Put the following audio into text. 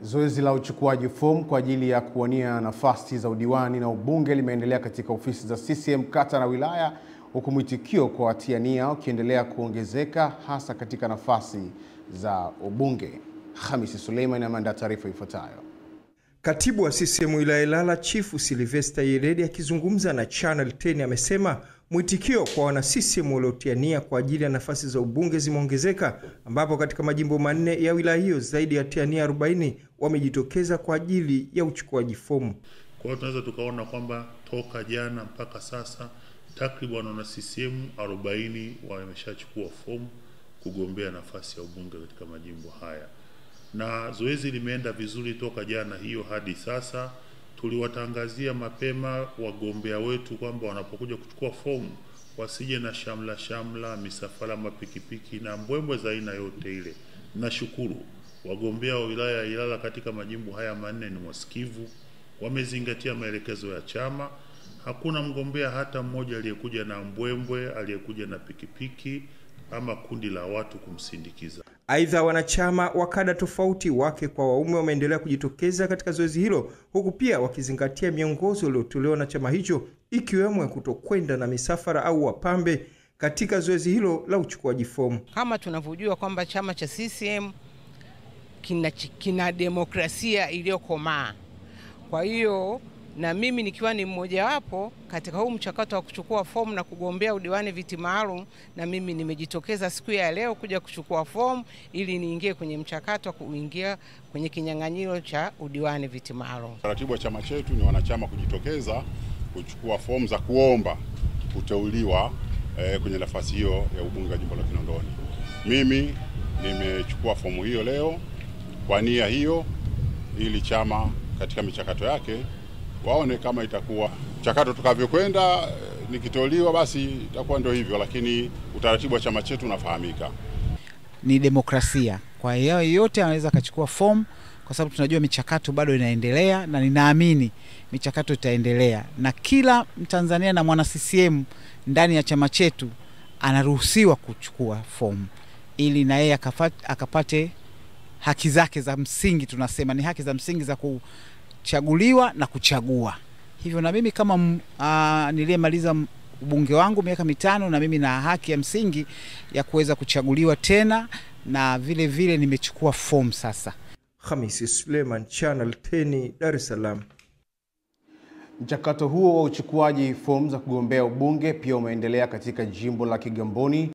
Zoezi la uchukuaji fomu kwa ajili ya kuwania nafasi za udiwani na ubunge limeendelea katika ofisi za CCM kata na wilaya, huku mwitikio kwa watiania ukiendelea kuongezeka hasa katika nafasi za ubunge. Hamisi Suleiman ameandaa taarifa ifuatayo. Katibu wa CCM wilaya Ilala Chifu Sylvester Yeredi akizungumza na Channel 10 amesema mwitikio kwa wana CCM waliotiania kwa ajili ya nafasi za ubunge zimeongezeka, ambapo katika majimbo manne ya wilaya hiyo zaidi ya tiania 40 wamejitokeza kwa ajili ya uchukuaji fomu. Kwa hiyo tunaweza tukaona kwamba toka jana mpaka sasa takriban wana CCM 40 wameshachukua fomu kugombea nafasi ya ubunge katika majimbo haya. Na zoezi limeenda vizuri toka jana hiyo hadi sasa. Tuliwatangazia mapema wagombea wetu kwamba wanapokuja kuchukua fomu wasije na shamla, misafara, mapikipiki na mbwembwe za aina yote ile. Nashukuru wagombea wa wilaya ya Ilala katika majimbo haya manne ni wasikivu, wamezingatia maelekezo ya chama. Hakuna mgombea hata mmoja aliyekuja na mbwembwe, aliyekuja na pikipiki ama kundi la watu kumsindikiza. Aidha, wanachama wa kada tofauti wake kwa waume wameendelea kujitokeza katika zoezi hilo, huku pia wakizingatia miongozo iliyotolewa na chama hicho, ikiwemo kutokwenda na misafara au wapambe katika zoezi hilo la uchukuaji fomu. Kama tunavyojua kwamba chama cha CCM kina demokrasia iliyokomaa. Kwa hiyo na mimi nikiwa ni mmoja wapo katika huu mchakato wa kuchukua fomu na kugombea udiwani viti maalum, na mimi nimejitokeza siku ya leo kuja kuchukua fomu ili niingie kwenye mchakato wa kuingia kwenye kinyang'anyiro cha udiwani viti maalum. Taratibu wa chama chetu ni wanachama kujitokeza kuchukua fomu za kuomba kuteuliwa kwenye nafasi hiyo ya ubunge wa jimbo la Kinondoni. Mimi nimechukua fomu hiyo leo kwa nia hiyo, ili chama katika michakato yake waone kama itakuwa mchakato tukavyokwenda, nikiteuliwa basi itakuwa ndio hivyo, lakini utaratibu wa chama chetu unafahamika. Ni demokrasia. Kwa hiyo yote anaweza kuchukua fomu, kwa sababu tunajua michakato bado inaendelea, na ninaamini michakato itaendelea, na kila Mtanzania na mwana CCM ndani ya chama chetu anaruhusiwa kuchukua fomu ili na yeye akapate haki zake za msingi. Tunasema ni haki za msingi za kuchaguliwa na kuchagua. Hivyo na mimi kama niliyemaliza ubunge wangu miaka 5, na mimi na haki ya msingi ya kuweza kuchaguliwa tena, na vile vile nimechukua fomu sasa. Hamisi Suleiman, Channel 10, Dar es Salaam. Mchakato huo wa uchukuaji fomu za kugombea ubunge pia umeendelea katika jimbo la Kigamboni.